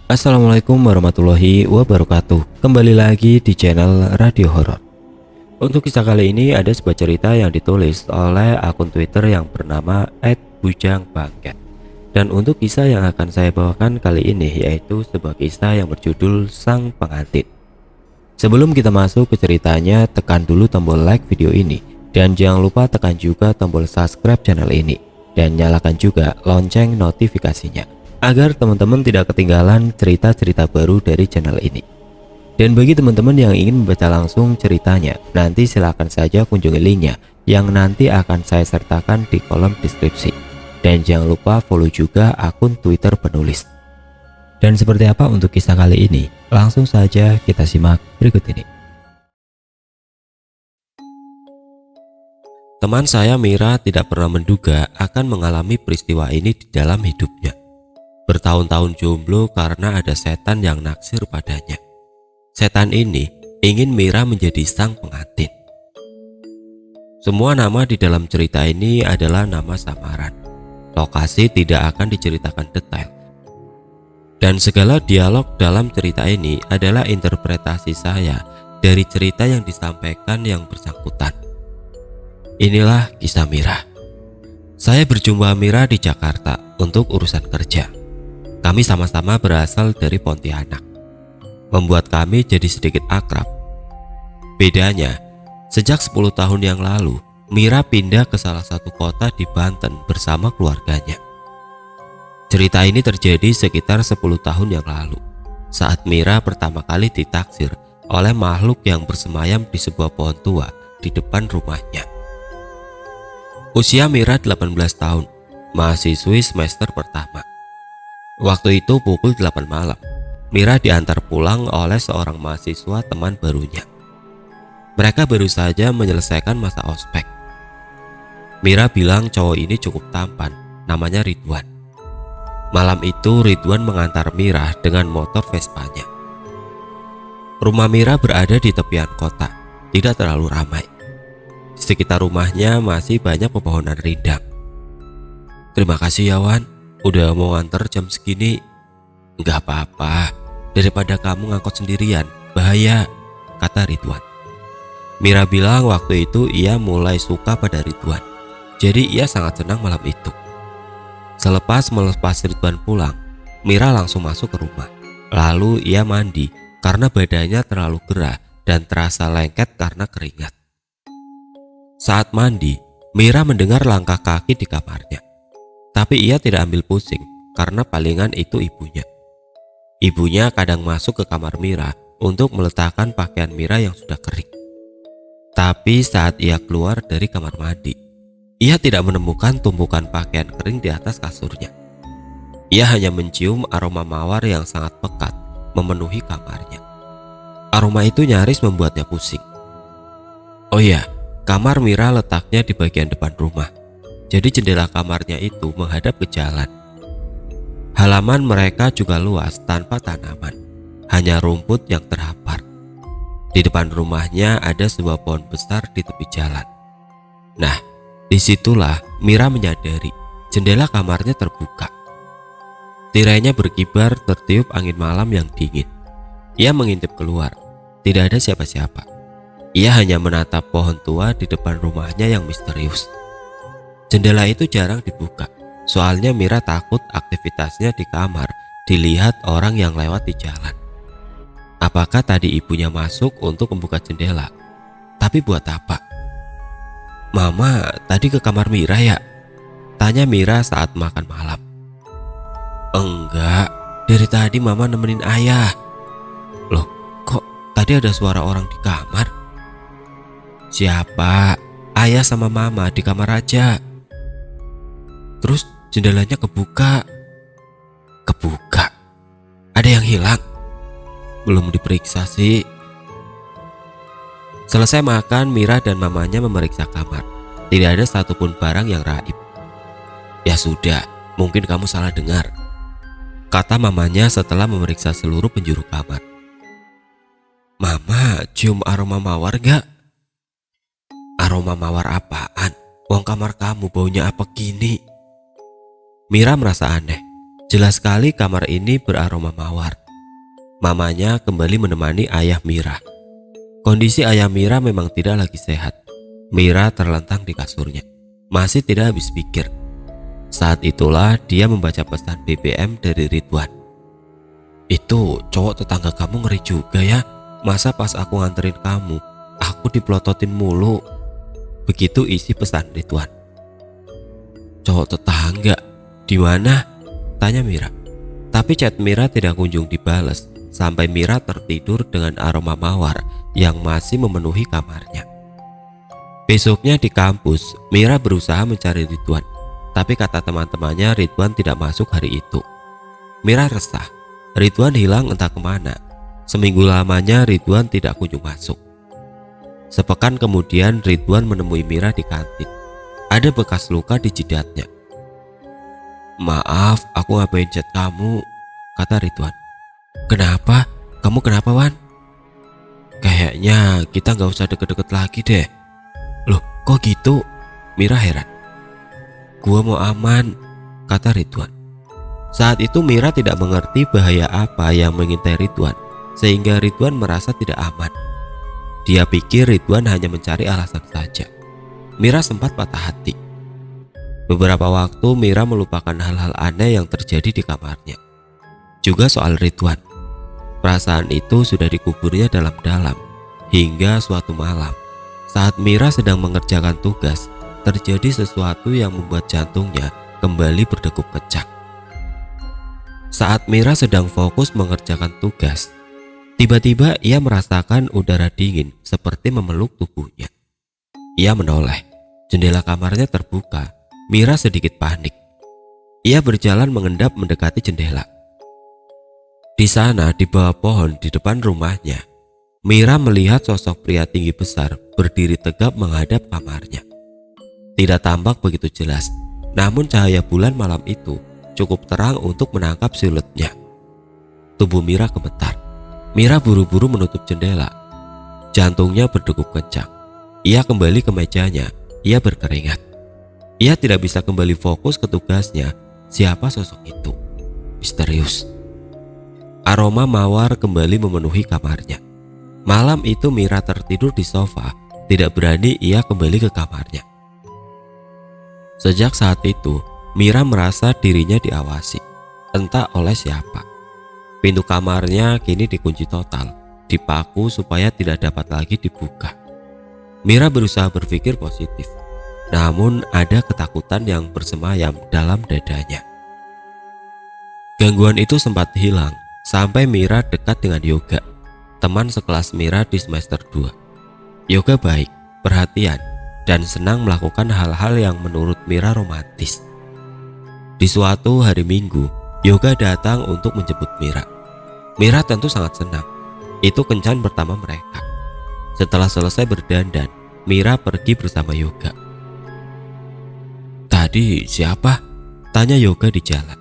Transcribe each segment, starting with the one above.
Assalamualaikum warahmatullahi wabarakatuh. Kembali lagi di channel Radio Horor. Untuk kisah kali ini ada sebuah cerita yang ditulis oleh akun Twitter yang bernama @bujangbangket. Dan untuk kisah yang akan saya bawakan kali ini yaitu sebuah kisah yang berjudul Sang Pengantin. Sebelum kita masuk ke ceritanya, tekan dulu tombol like video ini dan jangan lupa tekan juga tombol subscribe channel ini dan nyalakan juga lonceng notifikasinya agar teman-teman tidak ketinggalan cerita-cerita baru dari channel ini. Dan bagi teman-teman yang ingin membaca langsung ceritanya, nanti silakan saja kunjungi linknya yang nanti akan saya sertakan di kolom deskripsi. Dan jangan lupa follow juga akun Twitter penulis. Dan seperti apa untuk kisah kali ini? Langsung saja kita simak berikut ini. Teman saya Mira tidak pernah menduga akan mengalami peristiwa ini di dalam hidupnya. Bertahun-tahun jomblo karena ada setan yang naksir padanya. Setan ini ingin Mira menjadi sang pengantin. Semua nama di dalam cerita ini adalah nama samaran. Lokasi tidak akan diceritakan detail. Dan segala dialog dalam cerita ini adalah interpretasi saya dari cerita yang disampaikan yang bersangkutan. Inilah kisah Mira. Saya berjumpa Mira di Jakarta untuk urusan kerja. Kami sama-sama berasal dari Pontianak, membuat kami jadi sedikit akrab. Bedanya, sejak 10 tahun yang lalu, Mira pindah ke salah satu kota di Banten bersama keluarganya. Cerita ini terjadi sekitar 10 tahun yang lalu, saat Mira pertama kali ditaksir oleh makhluk yang bersemayam di sebuah pohon tua di depan rumahnya. Usia Mira 18 tahun, mahasiswi semester pertama. Waktu itu pukul 8 malam, Mira diantar pulang oleh seorang mahasiswa teman barunya. Mereka baru saja menyelesaikan masa ospek. Mira bilang cowok ini cukup tampan, namanya Ridwan. Malam itu Ridwan mengantar Mira dengan motor Vespanya. Rumah Mira berada di tepian kota, tidak terlalu ramai. Di sekitar rumahnya masih banyak pepohonan rindang. "Terima kasih ya Wan, udah mau nganter jam segini." "Enggak apa-apa, daripada kamu ngangkot sendirian, bahaya," kata Ridwan. Mira bilang waktu itu ia mulai suka pada Ridwan, jadi ia sangat senang malam itu. Selepas melepas Ridwan pulang, Mira langsung masuk ke rumah. Lalu ia mandi karena badannya terlalu gerah dan terasa lengket karena keringat. Saat mandi, Mira mendengar langkah kaki di kamarnya. Tapi ia tidak ambil pusing karena palingan itu ibunya. Ibunya kadang masuk ke kamar Mira untuk meletakkan pakaian Mira yang sudah kering. Tapi saat ia keluar dari kamar mandi, ia tidak menemukan tumpukan pakaian kering di atas kasurnya. Ia hanya mencium aroma mawar yang sangat pekat memenuhi kamarnya. Aroma itu nyaris membuatnya pusing. Oh iya, kamar Mira letaknya di bagian depan rumah. Jadi jendela kamarnya itu menghadap ke jalan. Halaman mereka juga luas tanpa tanaman, hanya rumput yang terhampar. Di depan rumahnya ada sebuah pohon besar di tepi jalan. Nah, disitulah Mira menyadari jendela kamarnya terbuka. Tirainya berkibar tertiup angin malam yang dingin. Ia mengintip keluar, tidak ada siapa-siapa. Ia hanya menatap pohon tua di depan rumahnya yang misterius. Jendela itu jarang dibuka, soalnya Mira takut aktivitasnya di kamar dilihat orang yang lewat di jalan. Apakah tadi ibunya masuk untuk membuka jendela? Tapi buat apa? "Mama tadi ke kamar Mira ya?" tanya Mira saat makan malam. "Enggak, dari tadi Mama nemenin Ayah." "Loh, kok tadi ada suara orang di kamar?" "Siapa? Ayah sama Mama di kamar aja." "Terus jendelanya kebuka." "Kebuka? Ada yang hilang?" "Belum diperiksa sih." Selesai makan, Mira dan mamanya memeriksa kamar. Tidak ada satupun barang yang raib. "Ya sudah, mungkin kamu salah dengar," kata mamanya setelah memeriksa seluruh penjuru kamar. "Mama cium aroma mawar gak?" "Aroma mawar apaan? Wong kamar kamu baunya apa gini?" Mira merasa aneh. Jelas sekali kamar ini beraroma mawar. Mamanya kembali menemani ayah Mira. Kondisi ayah Mira memang tidak lagi sehat. Mira terlentang di kasurnya, masih tidak habis pikir. Saat itulah dia membaca pesan BBM dari Ridwan. "Itu cowok tetangga kamu ngeri juga ya. Masa pas aku nganterin kamu, aku dipelototin mulu." Begitu isi pesan Ridwan. "Cowok tetangga? Di mana?" tanya Mira. Tapi chat Mira tidak kunjung dibalas sampai Mira tertidur dengan aroma mawar yang masih memenuhi kamarnya. Besoknya di kampus, Mira berusaha mencari Ridwan, tapi kata teman-temannya Ridwan tidak masuk hari itu. Mira resah, Ridwan hilang entah kemana. Seminggu lamanya Ridwan tidak kunjung masuk. Sepekan kemudian Ridwan menemui Mira di kantin. Ada bekas luka di jidatnya. "Maaf, aku ngapain chat kamu," kata Ridwan. "Kenapa? Kamu kenapa, Wan?" "Kayaknya kita gak usah deket-deket lagi deh." "Loh, kok gitu?" Mira heran. "Gua mau aman," kata Ridwan. Saat itu Mira tidak mengerti bahaya apa yang mengintai Ridwan, sehingga Ridwan merasa tidak aman. Dia pikir Ridwan hanya mencari alasan saja. Mira sempat patah hati. Beberapa waktu Mira melupakan hal-hal aneh yang terjadi di kamarnya. Juga soal Ridwan. Perasaan itu sudah dikuburnya dalam-dalam. Hingga suatu malam, saat Mira sedang mengerjakan tugas, terjadi sesuatu yang membuat jantungnya kembali berdegup kencang. Saat Mira sedang fokus mengerjakan tugas, tiba-tiba ia merasakan udara dingin seperti memeluk tubuhnya. Ia menoleh, jendela kamarnya terbuka. Mira sedikit panik. Ia berjalan mengendap mendekati jendela. Di sana, di bawah pohon di depan rumahnya, Mira melihat sosok pria tinggi besar berdiri tegap menghadap kamarnya. Tidak tampak begitu jelas, namun cahaya bulan malam itu cukup terang untuk menangkap siluetnya. Tubuh Mira gemetar. Mira buru-buru menutup jendela. Jantungnya berdegup kencang. Ia kembali ke mejanya. Ia berkeringat. Ia tidak bisa kembali fokus ke tugasnya. Siapa sosok itu? Misterius. Aroma mawar kembali memenuhi kamarnya. Malam itu Mira tertidur di sofa. Tidak berani ia kembali ke kamarnya. Sejak saat itu, Mira merasa dirinya diawasi, entah oleh siapa. Pintu kamarnya kini dikunci total, dipaku supaya tidak dapat lagi dibuka. Mira berusaha berpikir positif, namun ada ketakutan yang bersemayam dalam dadanya. Gangguan itu sempat hilang sampai Mira dekat dengan Yoga, teman sekelas Mira di semester 2. Yoga baik, perhatian, dan senang melakukan hal-hal yang menurut Mira romantis. Di suatu hari Minggu, Yoga datang untuk menjemput Mira. Mira tentu sangat senang. Itu kencan pertama mereka. Setelah selesai berdandan, Mira pergi bersama Yoga. "Tadi siapa?" tanya Yoga di jalan.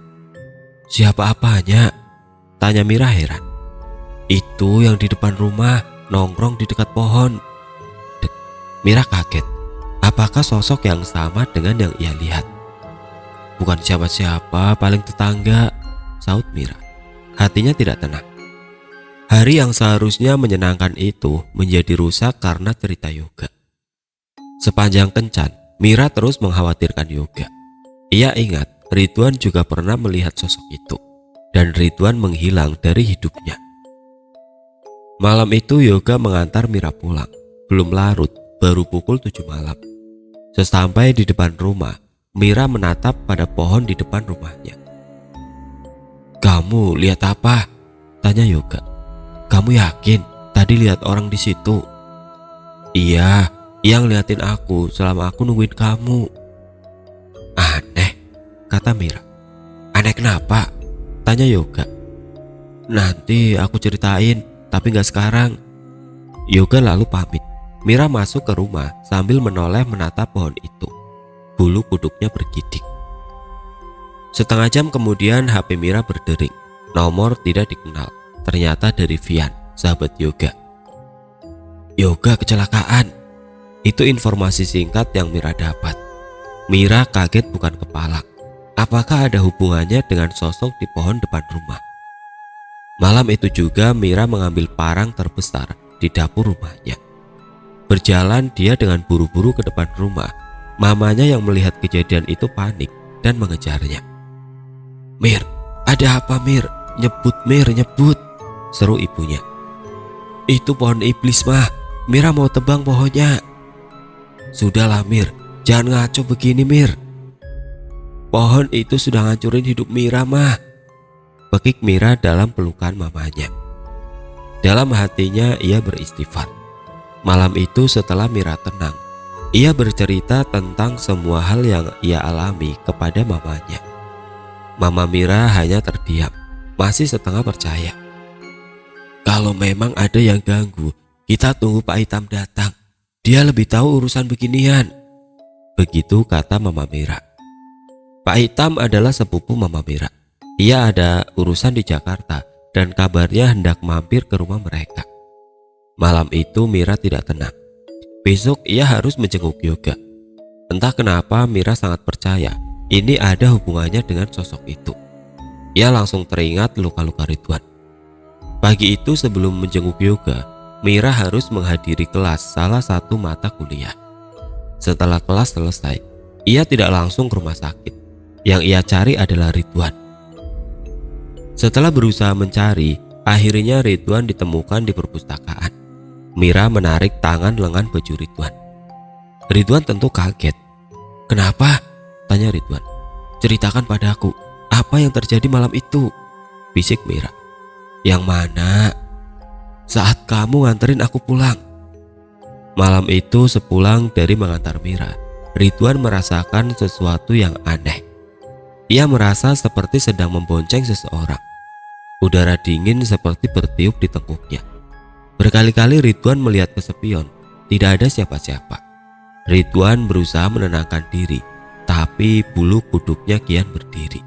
"Siapa apanya?" tanya Mira heran. "Itu yang di depan rumah, nongkrong di dekat pohon." Mira kaget. Apakah sosok yang sama dengan yang ia lihat? "Bukan siapa-siapa, paling tetangga," saut Mira. Hatinya tidak tenang. Hari yang seharusnya menyenangkan itu menjadi rusak karena cerita Yoga. Sepanjang kencan, Mira terus mengkhawatirkan Yoga. Ia ingat Ridwan juga pernah melihat sosok itu, dan Ridwan menghilang dari hidupnya. Malam itu Yoga mengantar Mira pulang. Belum larut, baru pukul 7 malam. Sesampai di depan rumah, Mira menatap pada pohon di depan rumahnya. "Kamu lihat apa?" tanya Yoga. "Kamu yakin tadi lihat orang di situ?" "Iya, yang ngeliatin aku selama aku nungguin kamu." "Aneh," kata Mira. "Aneh kenapa?" tanya Yoga. "Nanti aku ceritain, tapi gak sekarang." Yoga lalu pamit. Mira masuk ke rumah sambil menoleh menatap pohon itu. Bulu kuduknya bergidik. Setengah jam kemudian HP Mira berdering. Nomor tidak dikenal. Ternyata dari Vian, sahabat Yoga. "Yoga kecelakaan." Itu informasi singkat yang Mira dapat. Mira kaget bukan kepala. Apakah ada hubungannya dengan sosok di pohon depan rumah? Malam itu juga Mira mengambil parang terbesar di dapur rumahnya. Berjalan dia dengan buru-buru ke depan rumah. Mamanya yang melihat kejadian itu panik dan mengejarnya. "Mir, ada apa Mir? Nyebut Mir, nyebut," seru ibunya. "Itu pohon iblis mah, Mira mau tebang pohonnya." "Sudahlah Mir, jangan ngaco begini Mir. Pohon itu sudah ngancurin hidup Mira mah," pekik Mira dalam pelukan mamanya. Dalam hatinya ia beristighfar. Malam itu setelah Mira tenang, ia bercerita tentang semua hal yang ia alami kepada mamanya. Mama Mira hanya terdiam, masih setengah percaya. "Kalau memang ada yang ganggu, kita tunggu Pak Hitam datang. Dia lebih tahu urusan beginian," begitu kata Mama Mira. Pak Hitam adalah sepupu Mama Mira. Ia ada urusan di Jakarta dan kabarnya hendak mampir ke rumah mereka. Malam itu Mira tidak tenang. Besok ia harus menjenguk Yoga. Entah kenapa Mira sangat percaya ini ada hubungannya dengan sosok itu. Ia langsung teringat luka-luka Ridwan. Pagi itu sebelum menjenguk Yoga, Mira harus menghadiri kelas salah satu mata kuliah. Setelah kelas selesai, ia tidak langsung ke rumah sakit. Yang ia cari adalah Ridwan. Setelah berusaha mencari, akhirnya Ridwan ditemukan di perpustakaan. Mira menarik tangan lengan baju Ridwan. Ridwan tentu kaget. "Kenapa?" tanya Ridwan. "Ceritakan padaku, apa yang terjadi malam itu?" bisik Mira. "Yang mana?" "Saat kamu nganterin aku pulang." Malam itu sepulang dari mengantar Mira, Ridwan merasakan sesuatu yang aneh. Ia merasa seperti sedang membonceng seseorang. Udara dingin seperti bertiup di tengkuknya. Berkali-kali Ridwan melihat ke spion, tidak ada siapa-siapa. Ridwan berusaha menenangkan diri, tapi bulu kuduknya kian berdiri.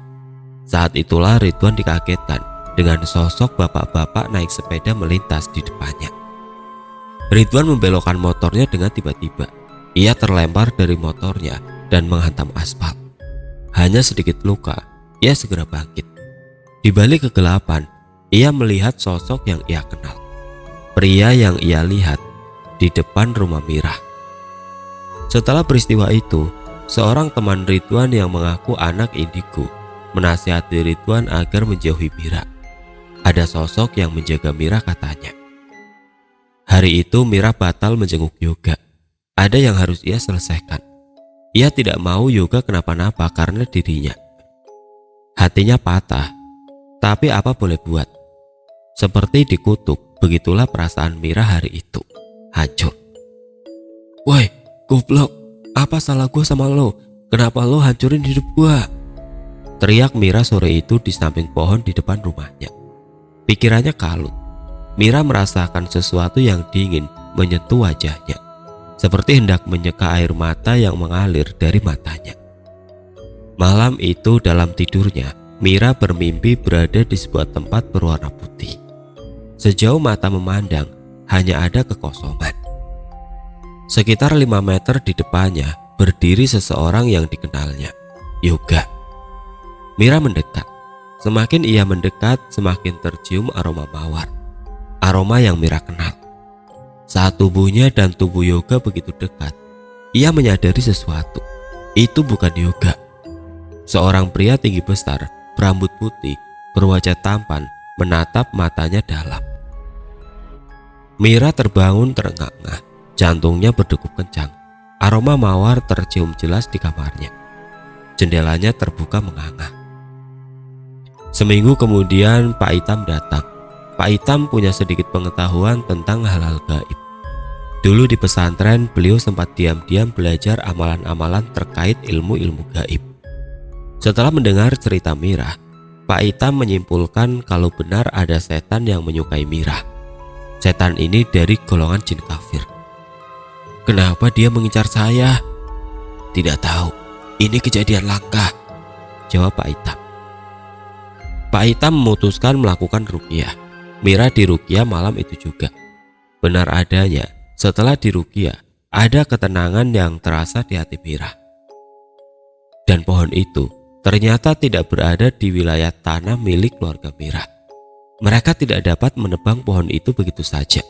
Saat itulah Ridwan dikagetkan dengan sosok bapak-bapak naik sepeda melintas di depannya. Ridwan membelokkan motornya dengan tiba-tiba. Ia terlempar dari motornya dan menghantam aspal. Hanya sedikit luka, ia segera bangkit. Di balik kegelapan, ia melihat sosok yang ia kenal. Pria yang ia lihat di depan rumah Mira. Setelah peristiwa itu, seorang teman Ridwan yang mengaku anak indigo menasihati Ridwan agar menjauhi Mira. Ada sosok yang menjaga Mira katanya. Hari itu Mira batal menjenguk Yoga. Ada yang harus ia selesaikan. Ia tidak mau Yoga kenapa-napa karena dirinya. Hatinya patah, tapi apa boleh buat. Seperti dikutuk, begitulah perasaan Mira hari itu. Hancur. "Woi, goblok, apa salah gue sama lo? Kenapa lo hancurin hidup gue?" teriak Mira sore itu di samping pohon di depan rumahnya. Pikirannya kalut. Mira merasakan sesuatu yang dingin menyentuh wajahnya, seperti hendak menyeka air mata yang mengalir dari matanya. Malam itu dalam tidurnya, Mira bermimpi berada di sebuah tempat berwarna putih. Sejauh mata memandang, hanya ada kekosongan. Sekitar 5 meter di depannya berdiri seseorang yang dikenalnya, Yoga. Mira mendekat. Semakin ia mendekat, semakin tercium aroma mawar. Aroma yang Mira kenal. Saat tubuhnya dan tubuh Yoga begitu dekat, ia menyadari sesuatu. Itu bukan Yoga. Seorang pria tinggi besar, berambut putih, berwajah tampan, menatap matanya dalam. Mira terbangun terengah-engah, jantungnya berdegup kencang. Aroma mawar tercium jelas di kamarnya. Jendelanya terbuka menganga. Seminggu kemudian Pak Hitam datang. Pak Hitam punya sedikit pengetahuan tentang hal-hal gaib. Dulu di pesantren beliau sempat diam-diam belajar amalan-amalan terkait ilmu-ilmu gaib. Setelah mendengar cerita Mira, Pak Hitam menyimpulkan kalau benar ada setan yang menyukai Mira. Setan ini dari golongan jin kafir. "Kenapa dia mengincar saya?" "Tidak tahu, ini kejadian langka," jawab Pak Hitam. Pak Hitam memutuskan melakukan ruqyah. Mira diruqyah malam itu juga. Benar adanya, setelah diruqyah, ada ketenangan yang terasa di hati Mira. Dan pohon itu ternyata tidak berada di wilayah tanah milik keluarga Mira. Mereka tidak dapat menebang pohon itu begitu saja.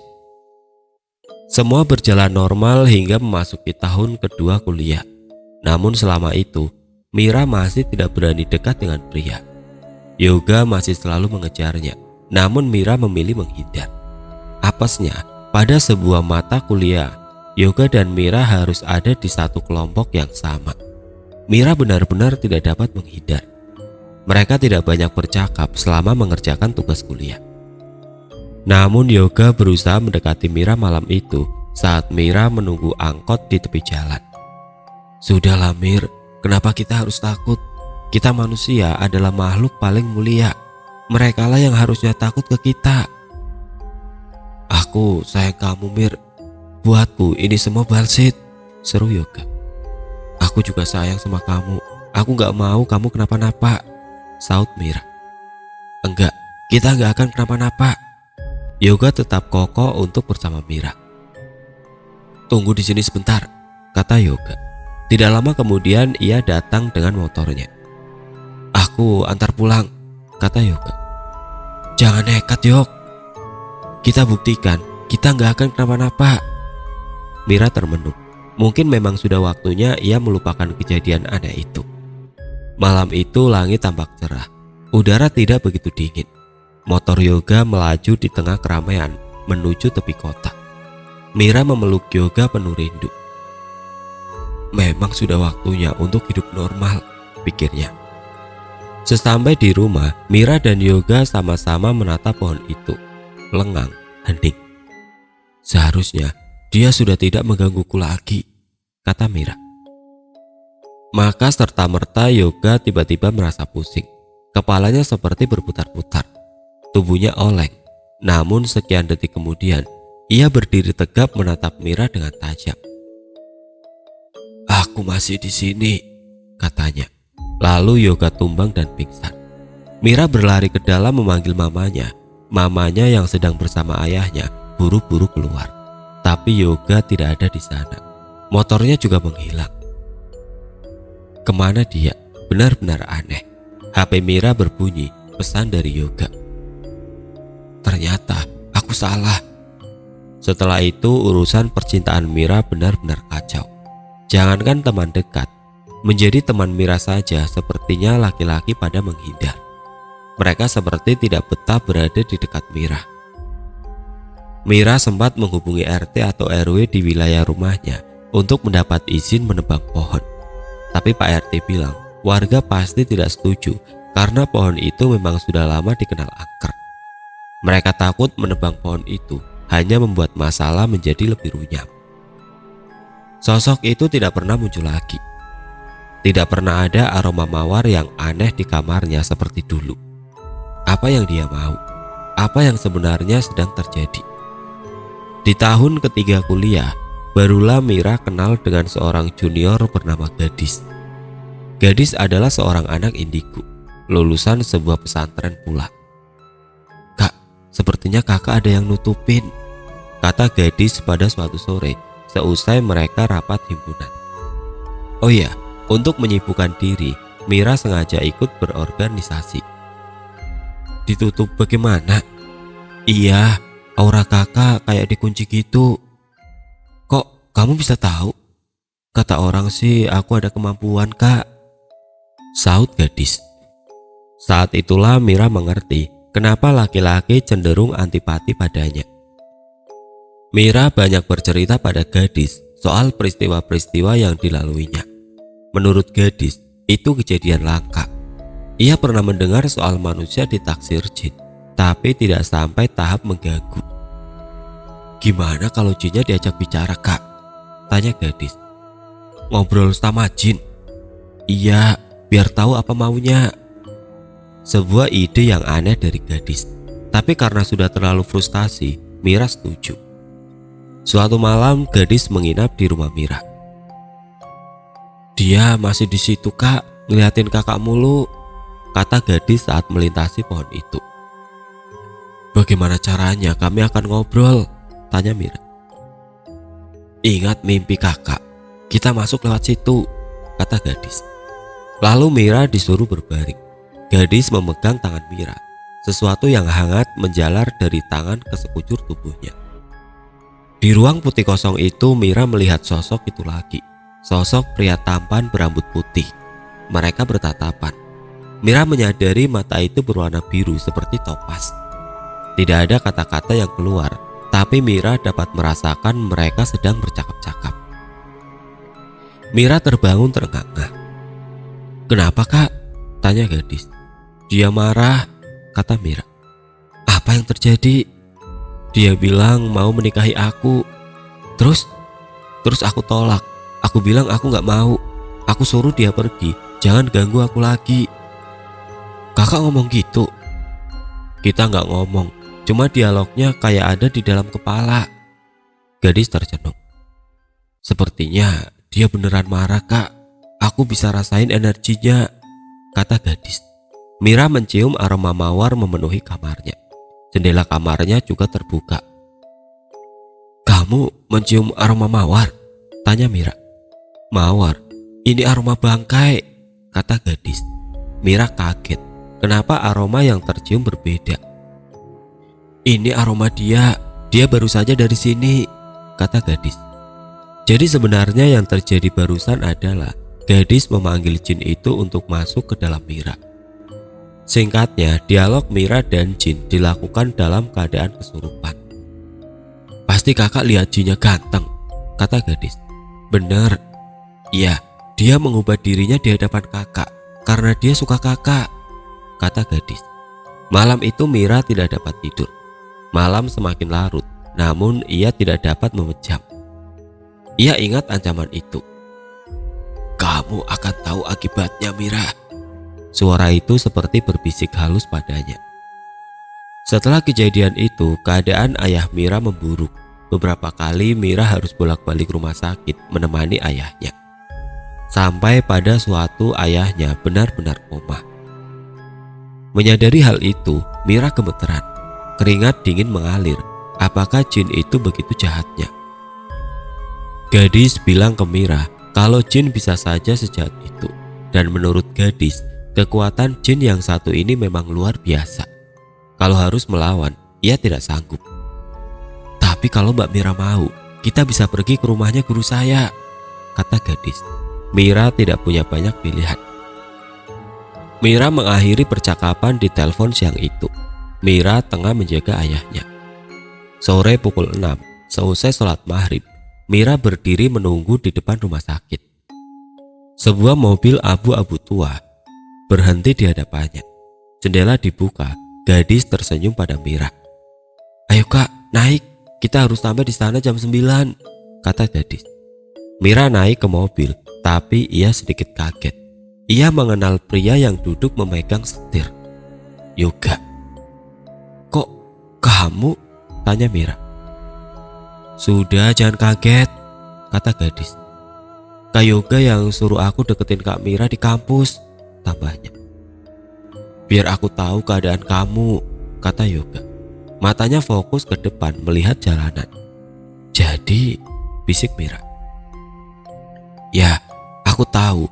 Semua berjalan normal hingga memasuki tahun kedua kuliah. Namun selama itu, Mira masih tidak berani dekat dengan pria. Yoga masih selalu mengejarnya, namun Mira memilih menghindar. Apesnya, pada sebuah mata kuliah, Yoga dan Mira harus ada di satu kelompok yang sama. Mira benar-benar tidak dapat menghindar. Mereka tidak banyak bercakap selama mengerjakan tugas kuliah. Namun Yoga berusaha mendekati Mira malam itu saat Mira menunggu angkot di tepi jalan. Sudahlah Mir, kenapa kita harus takut? Kita manusia adalah makhluk paling mulia. Merekalah yang harusnya takut ke kita. Aku sayang kamu Mir. Buatku ini semua bullshit, seru Yoga. Aku juga sayang sama kamu. Aku gak mau kamu kenapa-napa, saut Mira. Enggak, kita gak akan kenapa-napa. Yoga tetap kokoh untuk bersama Mira. Tunggu di sini sebentar, kata Yoga. Tidak lama kemudian ia datang dengan motornya. Aku antar pulang, kata Yoga. Jangan nekat Yog. Kita buktikan kita gak akan kenapa-napa. Mira termenung. Mungkin memang sudah waktunya ia melupakan kejadian aneh itu. Malam itu langit tampak cerah. Udara tidak begitu dingin. Motor Yoga melaju di tengah keramaian menuju tepi kota. Mira memeluk Yoga penuh rindu. Memang sudah waktunya untuk hidup normal, pikirnya. Sesampai di rumah, Mira dan Yoga sama-sama menatap pohon itu. Lengang, hening. Seharusnya dia sudah tidak menggangguku lagi, kata Mira. Maka serta-merta Yoga tiba-tiba merasa pusing. Kepalanya seperti berputar-putar. Tubuhnya oleng. Namun sekian detik kemudian, ia berdiri tegap menatap Mira dengan tajam. Aku masih di sini, katanya. Lalu Yoga tumbang dan pingsan. Mira berlari ke dalam memanggil mamanya. Mamanya yang sedang bersama ayahnya buru-buru keluar. Tapi Yoga tidak ada di sana. Motornya juga menghilang. Kemana dia? Benar-benar aneh. HP Mira berbunyi, pesan dari Yoga. Ternyata aku salah. Setelah itu urusan percintaan Mira benar-benar kacau. Jangankan teman dekat, menjadi teman Mira saja sepertinya laki-laki pada menghindar. Mereka seperti tidak betah berada di dekat Mira. Mira sempat menghubungi RT atau RW di wilayah rumahnya untuk mendapat izin menebang pohon. Tapi Pak RT bilang warga pasti tidak setuju karena pohon itu memang sudah lama dikenal angker. Mereka takut menebang pohon itu hanya membuat masalah menjadi lebih runyam. Sosok itu tidak pernah muncul lagi. Tidak pernah ada aroma mawar yang aneh di kamarnya seperti dulu. Apa yang dia mau? Apa yang sebenarnya sedang terjadi? Di tahun ketiga kuliah, barulah Mira kenal dengan seorang junior bernama Gadis. Gadis adalah seorang anak indigo, lulusan sebuah pesantren pula. Kak, sepertinya kakak ada yang nutupin, kata Gadis pada suatu sore seusai mereka rapat himpunan. Oh ya, untuk menyibukkan diri, Mira sengaja ikut berorganisasi. Ditutup bagaimana? Iya, aura kakak kayak dikunci gitu. Kok kamu bisa tahu? Kata orang sih aku ada kemampuan kak, saut Gadis. Saat itulah Mira mengerti kenapa laki-laki cenderung antipati padanya. Mira banyak bercerita pada Gadis soal peristiwa-peristiwa yang dilaluinya. Menurut Gadis, itu kejadian langka. Ia pernah mendengar soal manusia ditaksir jin, tapi tidak sampai tahap mengganggu. Gimana kalau jinnya diajak bicara kak? Tanya Gadis. Ngobrol sama jin? Iya, biar tahu apa maunya. Sebuah ide yang aneh dari Gadis, tapi karena sudah terlalu frustasi, Mira setuju. Suatu malam Gadis menginap di rumah Mira. Dia masih di situ kak, ngeliatin kakak mulu, kata Gadis saat melintasi pohon itu. Bagaimana caranya kami akan ngobrol? Tanya Mira. Ingat mimpi kakak, kita masuk lewat situ, kata Gadis. Lalu Mira disuruh berbaring. Gadis memegang tangan Mira. Sesuatu yang hangat menjalar dari tangan ke sekujur tubuhnya. Di ruang putih kosong itu Mira melihat sosok itu lagi. Sosok pria tampan berambut putih. Mereka bertatapan. Mira menyadari mata itu berwarna biru seperti topas. Tidak ada kata-kata yang keluar, tapi Mira dapat merasakan mereka sedang bercakap-cakap. Mira terbangun terengah-engah. "Kenapa, Kak?" tanya gadis. "Dia marah," kata Mira. "Apa yang terjadi?" "Dia bilang mau menikahi aku. Terus aku tolak. Aku bilang aku gak mau. Aku suruh dia pergi, jangan ganggu aku lagi." "Kakak ngomong gitu?" "Kita gak ngomong, cuma dialognya kayak ada di dalam kepala." Gadis tercenung. "Sepertinya dia beneran marah, Kak. Aku bisa rasain energinya," kata gadis. Mira mencium aroma mawar memenuhi kamarnya. Jendela kamarnya juga terbuka. "Kamu mencium aroma mawar?" tanya Mira. "Mawar? Ini aroma bangkai," kata gadis. Mira kaget. Kenapa aroma yang tercium berbeda? "Ini aroma dia baru saja dari sini," kata gadis. Jadi sebenarnya yang terjadi barusan adalah gadis memanggil jin itu untuk masuk ke dalam Mira. Singkatnya, dialog Mira dan jin dilakukan dalam keadaan kesurupan. "Pasti kakak lihat jinnya ganteng," kata gadis. "Bener. Iya, dia mengubah dirinya di hadapan kakak karena dia suka kakak," kata gadis. Malam itu Mira tidak dapat tidur. Malam semakin larut, namun ia tidak dapat memejam. Ia ingat ancaman itu. "Kamu akan tahu akibatnya, Mira." Suara itu seperti berbisik halus padanya. Setelah kejadian itu, keadaan ayah Mira memburuk. Beberapa kali Mira harus bolak-balik rumah sakit menemani ayahnya. Sampai pada suatu ayahnya benar-benar koma. Menyadari hal itu, Mira gemeteran. Keringat dingin mengalir. Apakah jin itu begitu jahatnya? Gadis bilang ke Mira kalau jin bisa saja sejahat itu. Dan menurut gadis, kekuatan jin yang satu ini memang luar biasa. Kalau harus melawan, ia tidak sanggup. "Tapi kalau Mbak Mira mau, kita bisa pergi ke rumahnya guru saya," kata gadis. Mira tidak punya banyak pilihan. Mira mengakhiri percakapan di telepon siang itu. Mira tengah menjaga ayahnya. Sore pukul 6, seusai sholat maghrib, Mira berdiri menunggu di depan rumah sakit. Sebuah mobil abu-abu tua berhenti di hadapannya. Jendela dibuka, gadis tersenyum pada Mira. "Ayo Kak, naik. Kita harus sampai di sana jam 9, kata gadis. Mira naik ke mobil, tapi ia sedikit kaget. Ia mengenal pria yang duduk memegang setir. "Yoga." "Kok kamu?" tanya Mira. "Sudah, jangan kaget," kata gadis. "Kak Yoga yang suruh aku deketin Kak Mira di kampus," tambahnya. "Biar aku tahu keadaan kamu," kata Yoga. Matanya fokus ke depan melihat jalanan. "Jadi," bisik Mira. "Ya, aku tahu.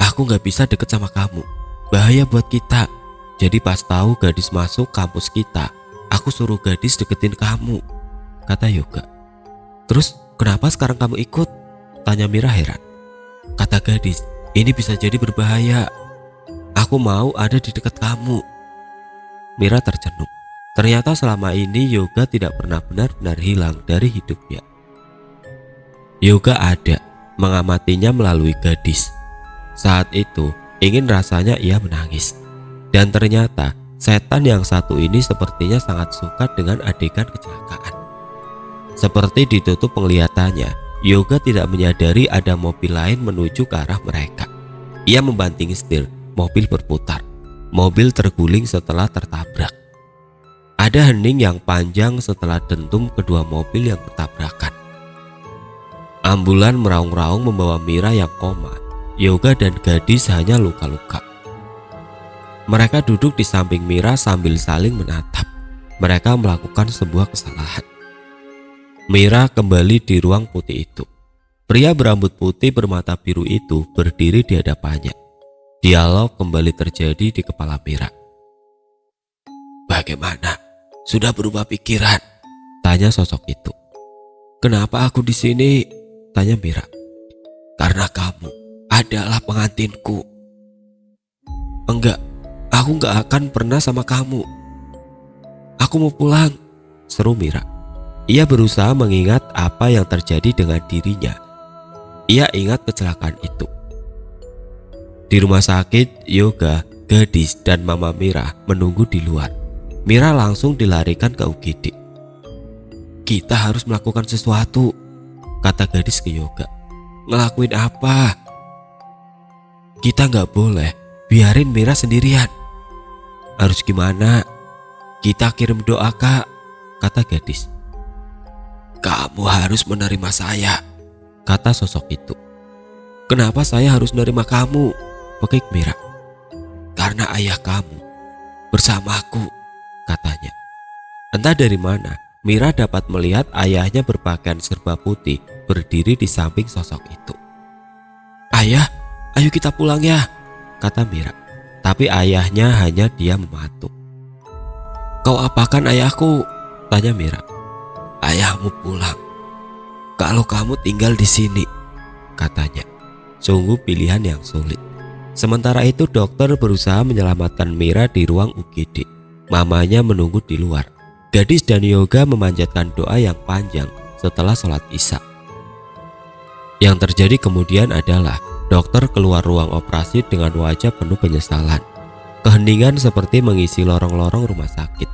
Aku gak bisa deket sama kamu. Bahaya buat kita. Jadi pas tahu gadis masuk kampus kita, aku suruh gadis deketin kamu," kata Yoga. "Terus kenapa sekarang kamu ikut?" tanya Mira heran. Kata gadis, "Ini bisa jadi berbahaya. Aku mau ada di dekat kamu." Mira tercenung. Ternyata selama ini Yoga tidak pernah benar-benar hilang dari hidupnya. Yoga ada, mengamatinya melalui gadis. Saat itu ingin rasanya ia menangis. Dan ternyata setan yang satu ini sepertinya sangat suka dengan adegan kecelakaan. Seperti ditutup penglihatannya, Yoga tidak menyadari ada mobil lain menuju ke arah mereka. Ia membanting setir, mobil berputar. Mobil terguling setelah tertabrak. Ada hening yang panjang setelah dentum kedua mobil yang bertabrakan. Ambulan meraung-raung membawa Mira yang koma. Yoga dan gadis hanya luka-luka. Mereka duduk di samping Mira sambil saling menatap. Mereka melakukan sebuah kesalahan. Mira kembali di ruang putih itu. Pria berambut putih bermata biru itu berdiri di hadapannya. Dialog kembali terjadi di kepala Mira. "Bagaimana? Sudah berubah pikiran?" tanya sosok itu. "Kenapa aku di sini?" tanya Mira. "Karena kamu adalah pengantinku." "Enggak, aku enggak akan pernah sama kamu. Aku mau pulang," seru Mira. Ia berusaha mengingat apa yang terjadi dengan dirinya. Ia ingat kecelakaan itu. Di rumah sakit, Yoga, Gadis, dan Mama Mira menunggu di luar. Mira langsung dilarikan ke UGD. "Kita harus melakukan sesuatu," kata Gadis ke Yoga. "Ngelakuin apa?" "Kita nggak boleh biarin Mira sendirian." "Harus gimana?" "Kita kirim doa, Kak," kata Gadis. "Kamu harus menerima saya," kata sosok itu. "Kenapa saya harus menerima kamu?" pekik Mira. "Karena ayah kamu bersamaku," katanya. Entah dari mana Mira dapat melihat ayahnya berpakaian serba putih berdiri di samping sosok itu. "Ayah, ayo kita pulang ya," kata Mira. Tapi ayahnya hanya diam mematung. "Kau apakan ayahku?" tanya Mira. "Ayahmu pulang kalau kamu tinggal di sini," katanya. Sungguh pilihan yang sulit. Sementara itu dokter berusaha menyelamatkan Mira di ruang UGD. Mamanya menunggu di luar. Gadis dan Yoga memanjatkan doa yang panjang setelah sholat Isya. Yang terjadi kemudian adalah dokter keluar ruang operasi dengan wajah penuh penyesalan. Keheningan seperti mengisi lorong-lorong rumah sakit.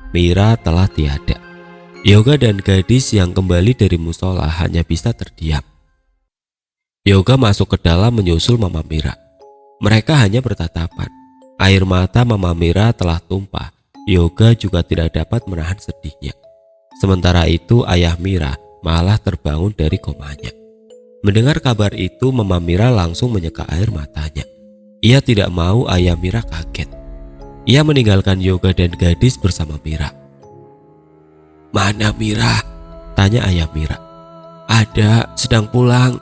Mira telah tiada. Yoga dan Gadis yang kembali dari musola hanya bisa terdiam. Yoga masuk ke dalam menyusul Mama Mira. Mereka hanya bertatapan. Air mata Mama Mira telah tumpah. Yoga juga tidak dapat menahan sedihnya. Sementara itu ayah Mira malah terbangun dari komanya. Mendengar kabar itu, Mama Mira langsung menyeka air matanya. Ia tidak mau ayah Mira kaget. Ia meninggalkan Yoga dan Gadis bersama Mira. "Mana Mira?" tanya ayah Mira. "Ada, sedang pulang,"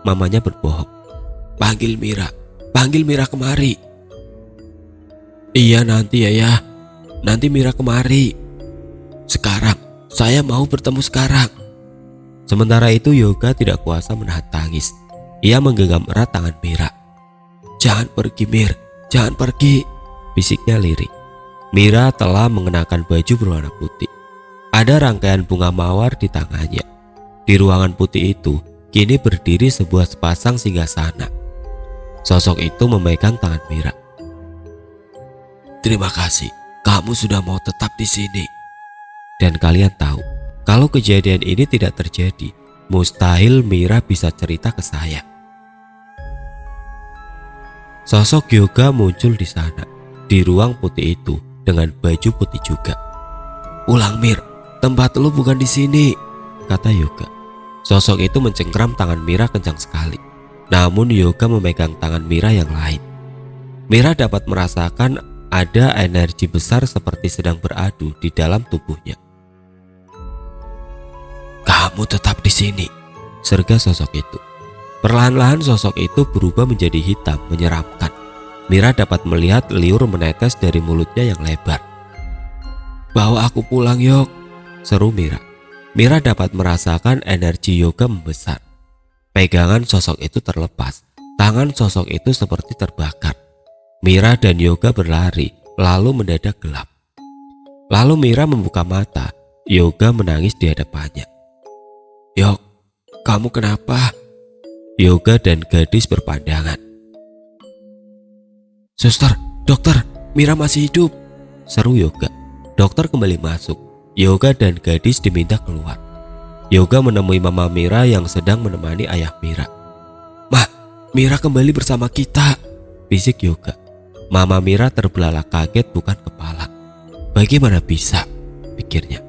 mamanya berbohong. Panggil Mira kemari." "Iya nanti ya, nanti Mira kemari. Sekarang, saya mau bertemu sekarang." Sementara itu Yoga tidak kuasa menahan tangis. Ia menggenggam erat tangan Mira. "Jangan pergi Mir, jangan pergi," bisiknya lirih. Mira telah mengenakan baju berwarna putih. Ada rangkaian bunga mawar di tangannya. Di ruangan putih itu kini berdiri sebuah sepasang singgasana. Sosok itu memegang tangan Mira. "Terima kasih, kamu sudah mau tetap di sini. Dan kalian tahu, kalau kejadian ini tidak terjadi, mustahil Mira bisa cerita ke saya." Sosok Yoga muncul di sana, di ruang putih itu dengan baju putih juga. "Ulang Mir, tempat lu bukan di sini," kata Yoga. Sosok itu mencengkram tangan Mira kencang sekali. Namun Yoga memegang tangan Mira yang lain. Mira dapat merasakan ada energi besar seperti sedang beradu di dalam tubuhnya. "Kamu tetap di sini," serga sosok itu. Perlahan-lahan sosok itu berubah menjadi hitam menyeramkan. Mira dapat melihat liur menetes dari mulutnya yang lebar. "Bawa aku pulang Yok," seru Mira. Mira dapat merasakan energi Yoga membesar. Pegangan sosok itu terlepas. Tangan sosok itu seperti terbakar. Mira dan Yoga berlari, lalu mendadak gelap. Lalu Mira membuka mata. Yoga menangis di hadapannya. "Yok, kamu kenapa?" Yoga dan Gadis berpandangan. "Suster, dokter, Mira masih hidup," seru Yoga. Dokter kembali masuk. Yoga dan Gadis diminta keluar. Yoga menemui Mama Mira yang sedang menemani ayah Mira. "Mah, Mira kembali bersama kita," bisik Yoga. Mama Mira terbelalak kaget bukan kepala. Bagaimana bisa, pikirnya.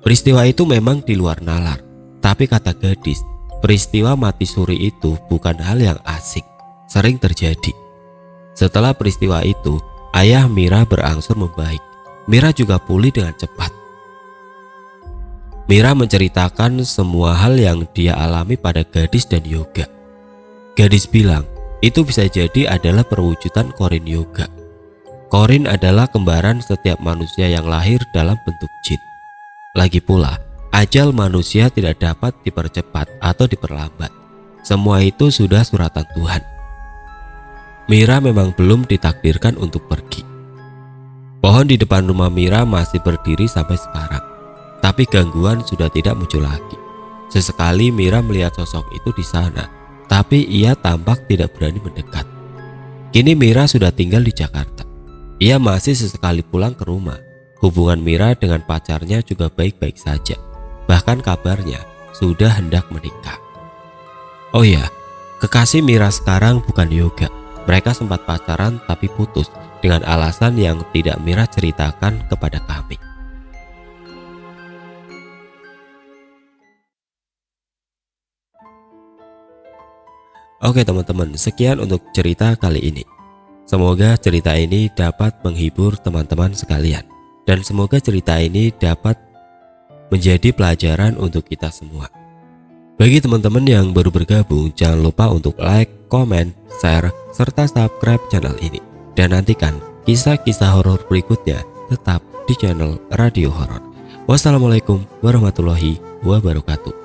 Peristiwa itu memang di luar nalar. Tapi kata Gadis, peristiwa mati suri itu bukan hal yang asing, sering terjadi. Setelah peristiwa itu, ayah Mira berangsur membaik. Mira juga pulih dengan cepat. Mira menceritakan semua hal yang dia alami pada Gadis dan Yoga. Gadis bilang, itu bisa jadi adalah perwujudan Korin Yoga. Korin adalah kembaran setiap manusia yang lahir dalam bentuk jin. Lagi pula, ajal manusia tidak dapat dipercepat atau diperlambat. Semua itu sudah suratan Tuhan. Mira memang belum ditakdirkan untuk pergi. Pohon di depan rumah Mira masih berdiri sampai sekarang, tapi gangguan sudah tidak muncul lagi. Sesekali Mira melihat sosok itu di sana, tapi ia tampak tidak berani mendekat. Kini Mira sudah tinggal di Jakarta. Ia masih sesekali pulang ke rumah. Hubungan Mira dengan pacarnya juga baik-baik saja. Bahkan kabarnya sudah hendak menikah. Oh ya, kekasih Mira sekarang bukan Yoga. Mereka sempat pacaran tapi putus dengan alasan yang tidak Mira ceritakan kepada kami. Oke teman-teman, sekian untuk cerita kali ini. Semoga cerita ini dapat menghibur teman-teman sekalian. Dan semoga cerita ini dapat menjadi pelajaran untuk kita semua. Bagi teman-teman yang baru bergabung, jangan lupa untuk like, komen, share, serta subscribe channel ini. Dan nantikan kisah-kisah horor berikutnya tetap di channel Radio Horor. Wassalamualaikum warahmatullahi wabarakatuh.